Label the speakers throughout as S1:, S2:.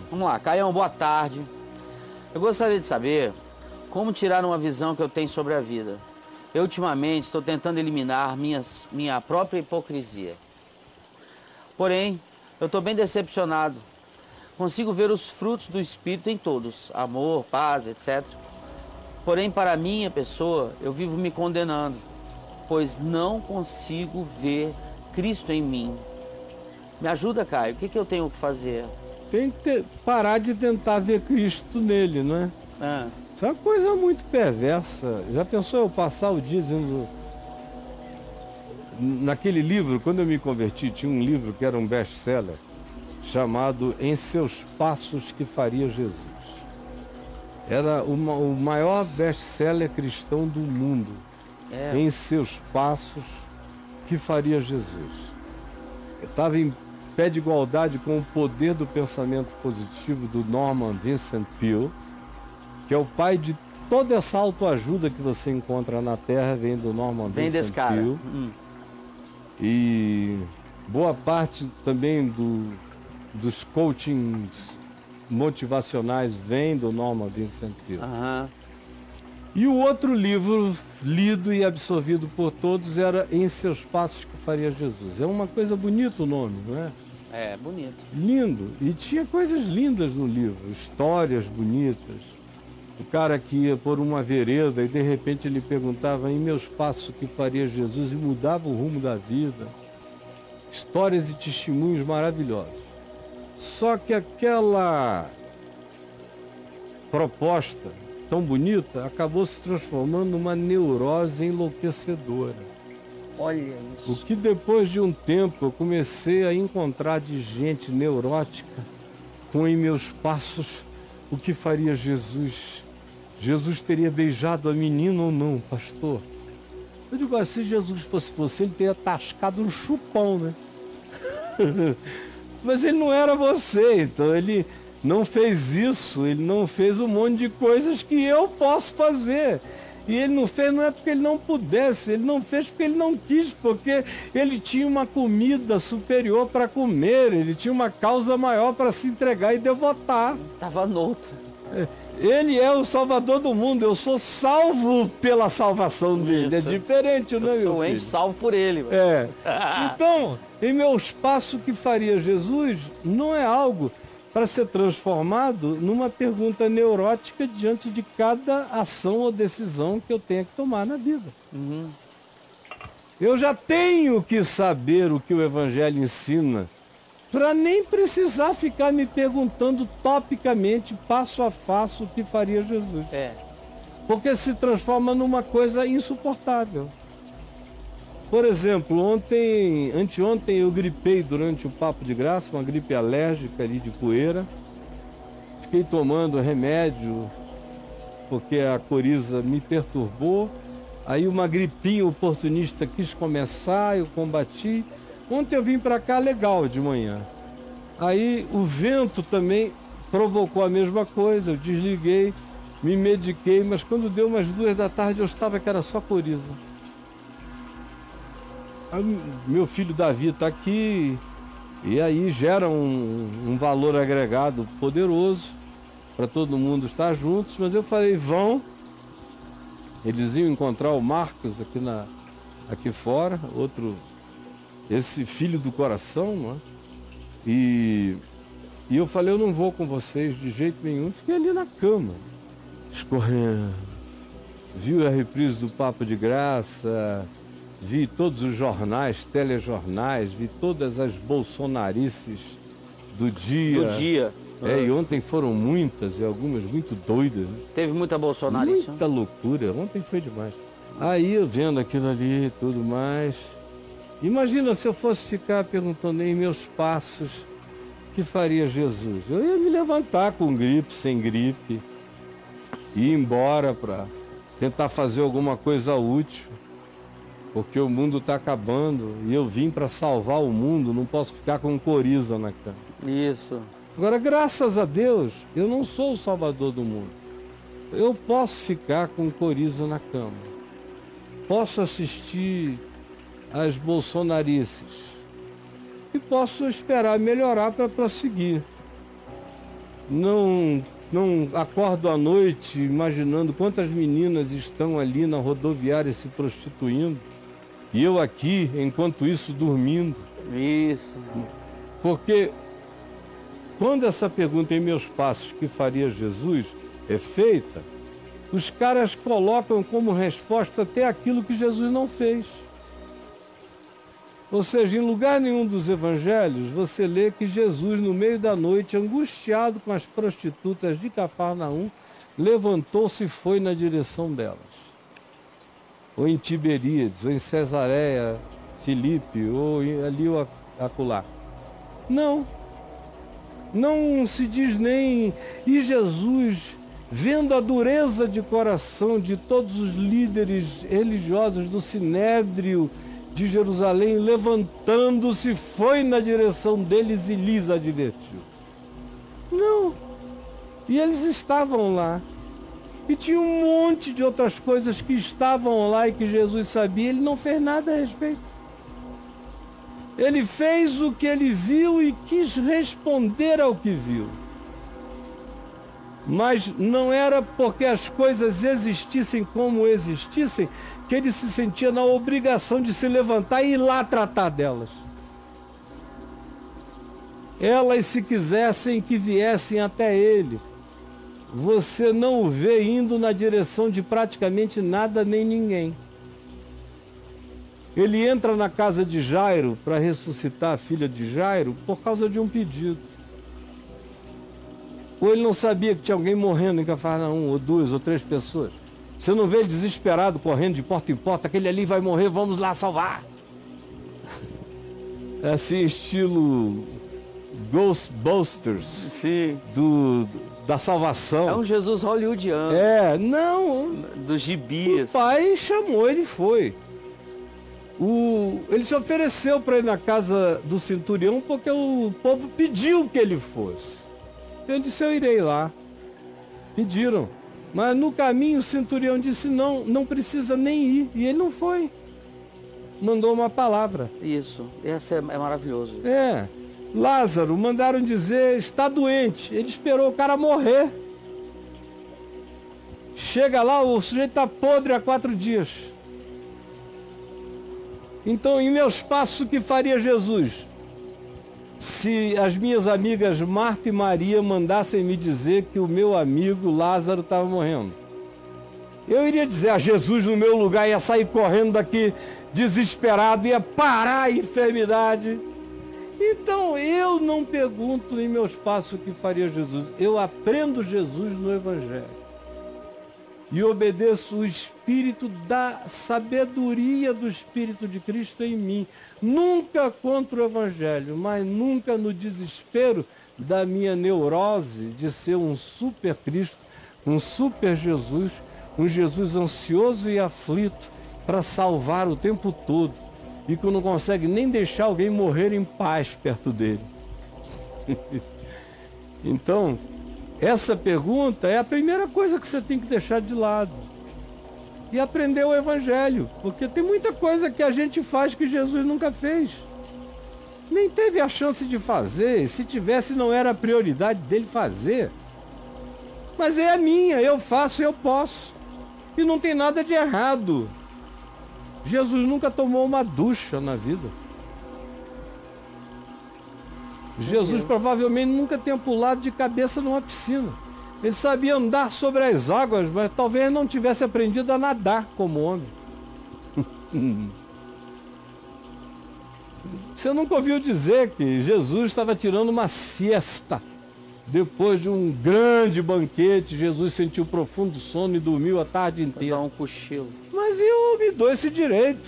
S1: Vamos lá, Caião, boa tarde. Eu gostaria de saber como tirar uma visão que eu tenho sobre a vida. Eu, ultimamente, estou tentando eliminar minha própria hipocrisia. Porém, eu estou bem decepcionado. Consigo ver os frutos do Espírito em todos, amor, paz, etc. Porém, para a minha pessoa, eu vivo me condenando, pois não consigo ver Cristo em mim. Me ajuda, Caio, o que eu tenho que fazer?
S2: Tem que parar de tentar ver Cristo nele, não é? Isso é uma coisa muito perversa. Já pensou eu passar o dia dizendo... Naquele livro, quando eu me converti, tinha um livro que era um best-seller, chamado Em Seus Passos que Faria Jesus. Era o maior best-seller cristão do mundo. Em Seus Passos que Faria Jesus. Eu estava em pé de igualdade com o poder do pensamento positivo do Norman Vincent Peale, que é o pai de toda essa autoajuda que você encontra na Terra, vem do Norman Vincent Peale. E boa parte também dos coachings motivacionais vem do Norman Vincent Peale. E o outro livro lido e absorvido por todos era Em Seus Passos que Faria Jesus. É uma coisa bonita o nome, não é?
S1: É, bonito.
S2: Lindo. E tinha coisas lindas no livro, histórias bonitas. O cara que ia por uma vereda e de repente ele perguntava em meus passos o que faria Jesus e mudava o rumo da vida. Histórias e testemunhos maravilhosos. Só que aquela proposta tão bonita acabou se transformando numa neurose enlouquecedora.
S1: Olha isso.
S2: O que depois de um tempo eu comecei a encontrar de gente neurótica com em meus passos o que faria Jesus. Jesus teria beijado a menina ou não, pastor? Eu digo assim, se Jesus fosse você, ele teria tascado um chupão, né? Mas ele não era você, então ele não fez isso, ele não fez um monte de coisas que eu posso fazer. E ele não fez, não é porque ele não pudesse, ele não fez porque ele não quis, porque ele tinha uma comida superior para comer, ele tinha uma causa maior para se entregar e devotar.
S1: Estava noutra.
S2: Ele é o Salvador do mundo, eu sou salvo pela salvação dele. Isso. É diferente, não é, meu filho?
S1: Eu sou salvo por ele. Mano.
S2: Então, em meus passos que faria Jesus, não é algo para ser transformado numa pergunta neurótica diante de cada ação ou decisão que eu tenha que tomar na vida. Eu já tenho que saber o que o Evangelho ensina para nem precisar ficar me perguntando topicamente, passo a passo, o que faria Jesus. Porque se transforma numa coisa insuportável. Por exemplo, anteontem eu gripei durante o Papo de Graça, uma gripe alérgica ali de poeira. Fiquei tomando remédio porque a coriza me perturbou. Aí uma gripinha oportunista quis começar, eu combati. Ontem eu vim para cá legal de manhã. Aí o vento também provocou a mesma coisa, eu desliguei, me mediquei, mas quando deu umas 2 da tarde eu estava que era só coriza. Meu filho Davi está aqui e aí gera um valor agregado poderoso para todo mundo estar juntos, mas eu falei, vão. Eles iam encontrar o Marcos aqui fora, esse filho do coração, não é? E eu falei, eu não vou com vocês de jeito nenhum. Fiquei ali na cama, escorrendo. Vi a reprise do Papo de Graça, vi todos os jornais, telejornais, vi todas as bolsonarices do dia. E ontem foram muitas, e algumas muito doidas. Né?
S1: Teve muita bolsonarice.
S2: Muita loucura, ontem foi demais. Aí eu vendo aquilo ali e tudo mais. Imagina se eu fosse ficar perguntando em meus passos o que faria Jesus. Eu ia me levantar com gripe, sem gripe, ir embora para tentar fazer alguma coisa útil, porque o mundo está acabando e eu vim para salvar o mundo, não posso ficar com coriza na cama.
S1: Isso.
S2: Agora, graças a Deus, eu não sou o salvador do mundo. Eu posso ficar com coriza na cama. Posso assistir às bolsonarices. E posso esperar melhorar para prosseguir. não acordo à noite imaginando quantas meninas estão ali na rodoviária se prostituindo, e eu aqui, enquanto isso, dormindo.
S1: Isso.
S2: Porque quando essa pergunta em meus passos, que faria Jesus, é feita, os caras colocam como resposta até aquilo que Jesus não fez. Ou seja, em lugar nenhum dos evangelhos, você lê que Jesus, no meio da noite, angustiado com as prostitutas de Cafarnaum, levantou-se e foi na direção delas. Ou em Tiberíades, ou em Cesareia, Filipe, ou ali ou acolá. Não. Não se diz nem... E Jesus, vendo a dureza de coração de todos os líderes religiosos do Sinédrio de Jerusalém, levantando-se, foi na direção deles e lhes advertiu. Não. E eles estavam lá. E tinha um monte de outras coisas que estavam lá e que Jesus sabia. Ele não fez nada a respeito. Ele fez o que ele viu e quis responder ao que viu. Mas não era porque as coisas existissem como existissem que ele se sentia na obrigação de se levantar e ir lá tratar delas. Elas, se quisessem, que viessem até ele. Você não o vê indo na direção de praticamente nada nem ninguém. Ele entra na casa de Jairo para ressuscitar a filha de Jairo por causa de um pedido. Ou ele não sabia que tinha alguém morrendo em Cafarnaum, ou 2 ou 3 pessoas. Você não vê ele desesperado, correndo de porta em porta, aquele ali vai morrer, vamos lá salvar. É assim, estilo Ghostbusters.
S1: Sim.
S2: Da salvação.
S1: É um Jesus hollywoodiano.
S2: Não.
S1: Dos gibis.
S2: O pai chamou, ele foi. Ele se ofereceu para ir na casa do centurião porque o povo pediu que ele fosse. Eu disse, eu irei lá. Pediram. Mas no caminho o centurião disse, não precisa nem ir. E ele não foi. Mandou uma palavra.
S1: Isso. Essa é maravilhoso.
S2: Lázaro, mandaram dizer, está doente. Ele esperou o cara morrer. Chega lá, o sujeito está podre há 4 dias. Então, em meus passos, o que faria Jesus? Se as minhas amigas Marta e Maria mandassem me dizer que o meu amigo Lázaro estava morrendo, eu iria dizer a Jesus no meu lugar, ia sair correndo daqui desesperado, ia parar a enfermidade. Então, eu não pergunto em meus passos o que faria Jesus. Eu aprendo Jesus no Evangelho. E obedeço o Espírito da sabedoria do Espírito de Cristo em mim. Nunca contra o Evangelho, mas nunca no desespero da minha neurose de ser um super Cristo, um super Jesus, um Jesus ansioso e aflito para salvar o tempo todo e que não consegue nem deixar alguém morrer em paz perto dele. Então, essa pergunta é a primeira coisa que você tem que deixar de lado. E aprender o Evangelho. Porque tem muita coisa que a gente faz que Jesus nunca fez. Nem teve a chance de fazer. Se tivesse, não era a prioridade dele fazer. Mas é a minha, eu faço e eu posso. E não tem nada de errado. Jesus nunca tomou uma ducha na vida. Jesus provavelmente nunca tenha pulado de cabeça numa piscina. Ele sabia andar sobre as águas, mas talvez não tivesse aprendido a nadar como homem. Você nunca ouviu dizer que Jesus estava tirando uma siesta. Depois de um grande banquete, Jesus sentiu profundo sono e dormiu a tarde inteira.
S1: Dá um cochilo.
S2: Mas eu me dou esse direito.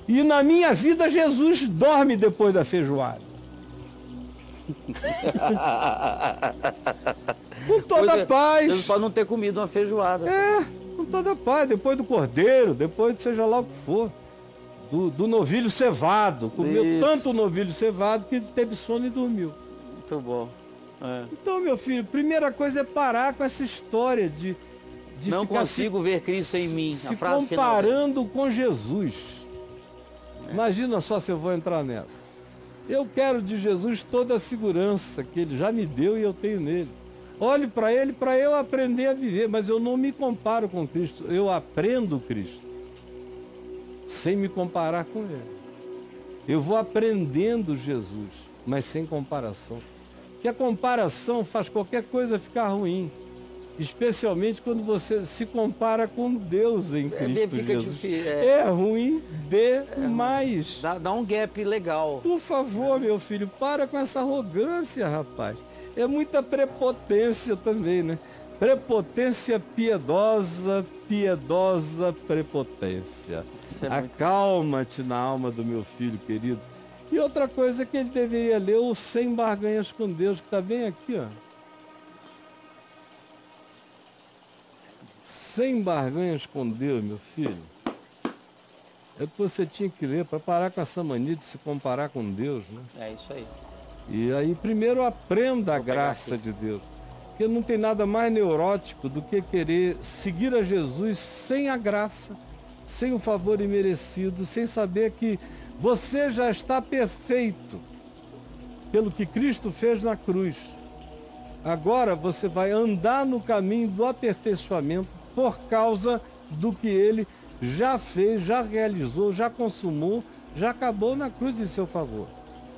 S2: E na minha vida, Jesus dorme depois da feijoada. Com toda paz.
S1: Jesus pode não ter comido uma feijoada.
S2: Com toda paz. Depois do cordeiro, depois de seja lá o que for. Do novilho cevado. Comeu tanto novilho cevado que teve sono e dormiu.
S1: Muito bom.
S2: Então, meu filho, primeira coisa é parar com essa história de
S1: não consigo ver Cristo em mim.
S2: Se comparando com Jesus. Imagina só se eu vou entrar nessa. Eu quero de Jesus toda a segurança que Ele já me deu e eu tenho nele. Olhe para Ele para eu aprender a viver, mas eu não me comparo com Cristo, eu aprendo Cristo, sem me comparar com Ele. Eu vou aprendendo Jesus, mas sem comparação. Porque a comparação faz qualquer coisa ficar ruim. Especialmente quando você se compara com Deus em Cristo Jesus. É ruim demais.
S1: Dá um gap legal.
S2: Por favor, meu filho, para com essa arrogância, rapaz. É muita prepotência também, né? Prepotência piedosa, piedosa prepotência. Acalma-te na alma do meu filho querido. E outra coisa que ele deveria ler, o Sem Barganhas com Deus, que está bem aqui, ó. Sem barganhas com Deus, meu filho. É o que você tinha que ler para parar com essa mania de se comparar com Deus, né?
S1: É isso aí.
S2: E aí primeiro aprenda a graça de Deus. Porque não tem nada mais neurótico do que querer seguir a Jesus sem a graça, sem o favor imerecido, sem saber que você já está perfeito pelo que Cristo fez na cruz. Agora você vai andar no caminho do aperfeiçoamento por causa do que Ele já fez, já realizou, já consumou, já acabou na cruz em seu favor.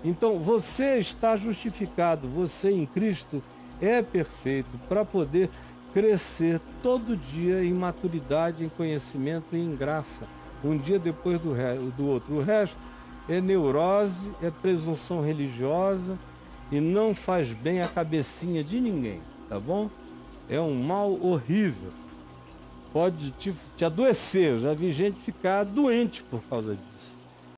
S2: Então você está justificado, você em Cristo é perfeito para poder crescer todo dia em maturidade, em conhecimento e em graça, um dia depois do outro. O resto é neurose, é presunção religiosa e não faz bem a cabecinha de ninguém, tá bom? É um mal horrível, pode te adoecer. Eu já vi gente ficar doente por causa disso.